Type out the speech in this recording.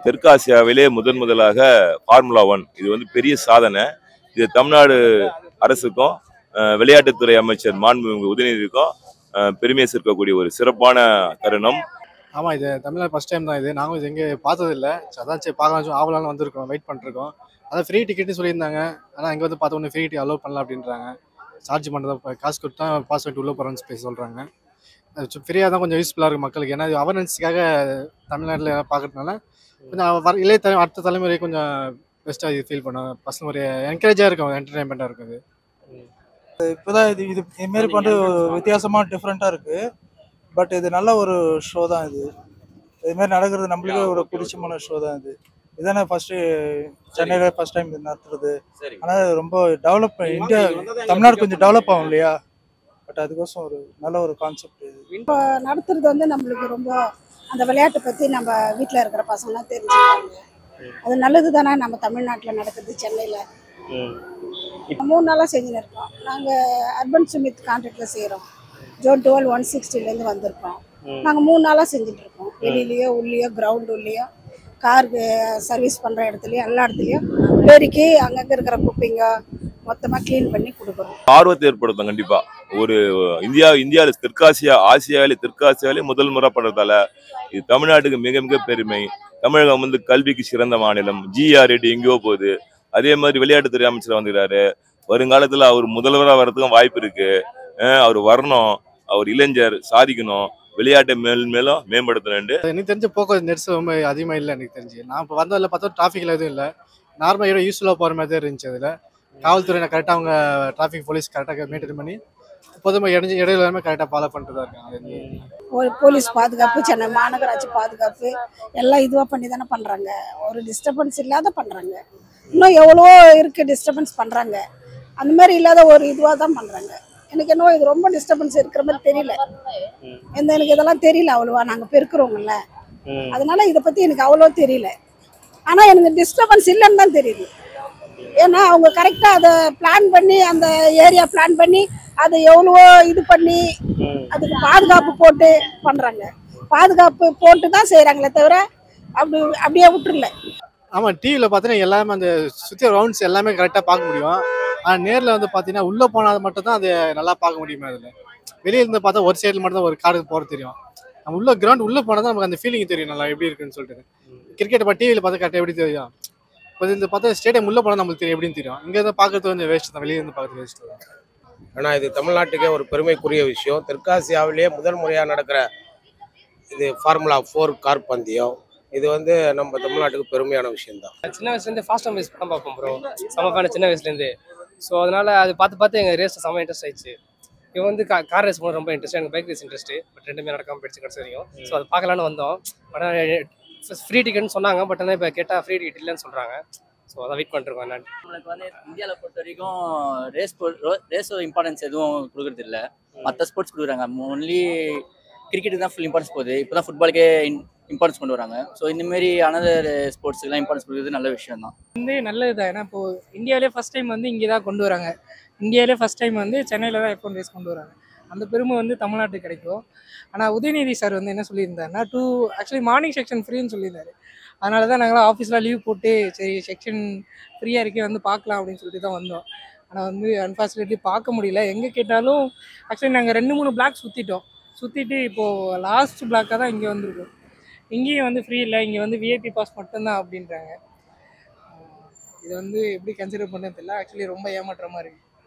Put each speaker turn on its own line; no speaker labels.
தெற்காசியாவிலே முதலாக ஃபார்முலா 1 இது வந்து பெரிய சாதனை. இது தமிழ்நாடு அரசுக்கும் விளையாட்டுத்துறை அமைச்சர் மாண்புமிகு உதயநிதிக்கும் பெருமையை சேர்க்கக்கூடிய ஒரு சிறப்பான தருணம்.
ஆமாம், இது தமிழ்நாடு ஃபஸ்ட் டைம் தான். நாங்களும் இது எங்கே பார்த்ததில்லை. அதான் சரி பார்க்கலாம் ஆவலான்னு வந்திருக்கோம், வெயிட் பண்ணிருக்கோம். அதான் ஃப்ரீ டிக்கெட்னு சொல்லியிருந்தாங்க. ஆனால் இங்கே வந்து பார்த்த உடனே ஃப்ரீ டிக்கெட் அலோவ் பண்ணலாம் அப்படின்றாங்க. சார்ஜ் பண்ணுறதா காசு கொடுத்தா பாஸ் பண்ணிட்டு உள்ளே போகிறோன்னு பேசி சொல்கிறாங்க. அது ஃப்ரீயாக தான் கொஞ்சம் யூஸ்ஃபுல்லாக இருக்கும் மக்களுக்கு. ஏன்னா அவேர்னஸ்க்காக தமிழ்நாட்டில் பார்க்கறதுனால கொஞ்சம் அடுத்த தலைமுறை கொஞ்சம் பெஸ்ட்டாக இது ஃபீல் பண்ணுவாங்க. பசங்க ஒரு என்கரேஜாக இருக்கும், என்டர்டைன்மெண்ட்டாக இருக்கும். இது
இப்போதான் இதுமாரி பண்ணுறது வித்தியாசமாக டிஃப்ரெண்ட்டாக இருக்குது. பட் இது நல்ல ஒரு ஷோ தான். இதுமாரி நடக்கிறது நம்மளுக்கே ஒரு பிடிச்சமான ஷோ தான். இதுதானே ஃபர்ஸ்ட்டு சென்னையில் ஃபர்ஸ்ட் டைம் இது நடத்துறது. ஆனால் ரொம்ப டெவலப் இந்தியா தமிழ்நாடு கொஞ்சம் டெவலப் ஆகும் இல்லையா? பட் அதுக்கோசம் ஒரு நல்ல ஒரு கான்செப்ட் இது.
இப்போ நடத்துறது வந்து நம்மளுக்கு ரொம்ப அந்த விளையாட்டை பற்றி நம்ம வீட்டில் இருக்கிற பசங்களாம் தெரிஞ்சுக்கிறாங்க. அது நல்லது தானே. நம்ம தமிழ்நாட்டில் நடக்குது சென்னையில். 3 நாளாக செஞ்சுன்னு இருக்கோம். நாங்கள் அர்பன் சுமித் கான்ட்ராக்டில் செய்கிறோம். ஜோன் 12 160 வந்திருக்கோம். நாங்கள் 3 நாளாக செஞ்சுட்டு இருக்கோம். வெளியிலையோ உள்ளேயோ கிரவுண்ட் உள்ளேயோ காருக்கு சர்வீஸ் பண்ணுற இடத்துலையும் எல்லா இடத்துலையும் பெருக்கி அங்கங்கே இருக்கிற குப்பைங்க மொத்தமாக க்ளீன் பண்ணி கொடுக்குறோம்.
ஆர்வத்தை ஏற்படுத்தும். கண்டிப்பா ஒரு இந்தியாவில் தெற்காசியாவிலே முதல் முறை பண்றதால இது தமிழ்நாட்டுக்கு மிக மிக பெருமை. தமிழகம் வந்து கல்விக்கு சிறந்த மாநிலம். GR எங்கேயோ போகுது. அதே மாதிரி விளையாட்டுத்துறை அமைச்சர் வந்துக்கிறாரு. வருங்காலத்துல அவர் முதல்வராக வர்றதுக்கும் வாய்ப்பு இருக்கு. அவர் வரணும். அவர் இளைஞர், சாதிக்கணும், விளையாட்டை மேலும் மேம்படுத்தணும்.
எனக்கு தெரிஞ்ச போக்குவரத்து நெரிசல் ரொம்ப அதிகமாக இல்லை. எனக்கு தெரிஞ்சு நான் இப்போ வந்ததில் பார்த்தா டிராஃபிக்கில் எதுவும் இல்லை. நார்மலாக யூஸ்ஃபுல்லாக போகிற மாதிரி தான் இருந்துச்சு. அதில் காவல்துறை கரெக்டாக அவங்க டிராஃபிக் போலீஸ் கரெக்டாக மெயின்டைன் பண்ணி பொதுமை இடையில எல்லாமே கரெக்டாக ஃபாலோ பண்ணிட்டு தான் இருக்காங்க.
போலீஸ் பாதுகாப்பு, சென்னை மாநகராட்சி பாதுகாப்பு எல்லாம் இதுவாக பண்ணி தானே பண்ணுறாங்க. ஒரு டிஸ்டர்பன்ஸ் இல்லாத பண்ணுறாங்க. இன்னும் எவ்வளோ இருக்குது டிஸ்டர்பன்ஸ் பண்ணுறாங்க. அந்த மாதிரி இல்லாத ஒரு இதுவாக தான் பண்ணுறாங்க. எனக்கு என்னவோ இது ரொம்ப டிஸ்டர்பன்ஸ் இருக்கிற மாதிரி தெரியல. எனக்கு இதெல்லாம் தெரியல அவ்வளோவா. நாங்கள் பெருக்கிறோங்கல்ல, அதனால இதை பற்றி எனக்கு அவ்வளோ தெரியல. ஆனால் எனக்கு டிஸ்டர்பன்ஸ் இல்லைன்னு தான் தெரியுது. ஏன்னா அவங்க கரெக்டாக அதை பிளான் பண்ணி அந்த ஏரியா பிளான் பண்ணி அதை எவ்வளவோ இது பண்ணி அதுக்கு பாதுகாப்பு போட்டு பண்ணுறாங்க. பாதுகாப்பு போட்டு தான் செய்கிறாங்களே தவிர அப்படியே விட்டுருல.
ஆமாம், டிவியில் பார்த்தீங்கன்னா எல்லாமே அந்த சுற்றி ரவுண்ட்ஸ் எல்லாமே கரெக்டாக பார்க்க முடியும். ஆனால் நேரில் வந்து பார்த்தீங்கன்னா உள்ளே போனால் மட்டும் தான் அது நல்லா பார்க்க முடியுமா. அதில் வெளியே இருந்து பார்த்தா ஒரு சைடில் மட்டும் தான் ஒரு காருக்கு போகிறது தெரியும். நம்ம உள்ள கிரவுண்ட் உள்ளே போனால் தான் நமக்கு அந்த ஃபீலிங் தெரியும் நல்லா எப்படி இருக்குன்னு சொல்லிட்டு. கிரிக்கெட் இப்போ டிவியில் பார்த்தா கரெக்டாக எப்படி தெரியும். இப்போ இந்த பார்த்தா ஸ்டேடியம் உள்ளே போனால் நம்மளுக்கு தெரியும் எப்படின்னு தெரியும். இங்கே இருந்து பார்க்கறது கொஞ்சம் வேஸ்ட் தான், வெளியே இருந்து பார்க்கறது வேஸ்ட் தான்.
ஆனால் இது தமிழ்நாட்டுக்கே ஒரு பெருமைக்குரிய விஷயம். தெற்காசியாவிலேயே முதல் முறையாக நடக்கிற இது ஃபார்முலா 4 கார் பந்தயம். இது வந்து நம்ம தமிழ்நாட்டுக்கு பெருமையான விஷயம் தான்.
சின்ன வயசுலேருந்து ஃபாஸ்ட் அண்ட் வைஸ் படம் பார்ப்போம் ப்ரோ. செம்ம ஃபேன் சின்ன வயசுலேருந்து. ஸோ அதனால் அது பார்த்து எங்கள் ரேஸ் செம்ம இன்ட்ரெஸ்ட் ஆயிடுச்சு. இப்போ வந்து கார் ரேஸ் போட ரொம்ப இன்ட்ரெஸ்ட். எனக்கு பைக் ரேஸ் இன்ட்ரெஸ்ட்டு. பட் ரெண்டுமே நடக்காமல் போயிடுச்சு கடைசி வரைக்கும். ஸோ அது பார்க்கலான்னு வந்தோம். பட் ஃப்ரீ டிக்கெட்னு சொன்னாங்க. பட் ஆனால் இப்போ கேட்டால் ஃப்ரீ டிக்கெட் இல்லைன்னு சொல்கிறாங்க. ஸோ அதான் வெயிட் பண்ணிருக்கோம். என்னன்னு
நம்மளுக்கு வந்து இந்தியாவில் பொறுத்த வரைக்கும் ரேஸ் இம்பார்ட்டன்ஸ் எதுவும் கொடுக்குறது இல்லை. மற்ற ஸ்போர்ட்ஸ் கொடுக்குறாங்க. ஒன்லி கிரிக்கெட்டுக்கு தான் ஃபுல் இம்பார்ட்டன்ஸ் போகுது. இப்போ தான் ஃபுட்பாலுக்கே இம்பார்ட்டன்ஸ் கொண்டு வராங்க. ஸோ இந்தமாரி அனதர் ஸ்போர்ட்ஸுக்கெல்லாம் இம்பார்ட்டன்ஸ் கொடுக்குறது நல்ல விஷயம் தான்.
நல்லது தான். ஏன்னா இப்போது இந்தியாவிலே ஃபஸ்ட் டைம் வந்து இங்கே தான் கொண்டு வராங்க. இந்தியாவிலே ஃபஸ்ட் டைம் வந்து சென்னையில் தான் F1 ரேஸ் கொண்டு வராங்க. அந்த பெருமை வந்து தமிழ்நாட்டுக்கு கிடைக்கும். ஆனால் உதயநிதி சார் வந்து என்ன சொல்லியிருந்தாருன்னா ஆக்சுவலி மார்னிங் செக்ஷன் ஃப்ரீன்னு சொல்லியிருந்தாரு. அதனால தான் நாங்களாம் ஆஃபீஸில் லீவ் போட்டு சரி செக்ஷன் ஃப்ரீயாக இருக்கே வந்து பார்க்கலாம் அப்படின்னு சொல்லிட்டு தான் வந்தோம். ஆனால் வந்து அன்ஃபார்ச்சுனேட்லி பார்க்க முடியல. எங்கே கேட்டாலும் ஆக்சுவலி நாங்கள் 2-3 பிளாக் சுற்றிட்டு இப்போது லாஸ்ட் பிளாக்காக தான் இங்கே வந்திருக்கோம். இங்கேயும் வந்து ஃப்ரீ இல்லை, இங்கே வந்து VIP பாஸ் மட்டும்தான் அப்படின்றாங்க. இது வந்து எப்படி கன்சிடர் பண்ணது தெரியல. ஆக்சுவலி ரொம்ப ஏமாற்றமாக இருக்குது.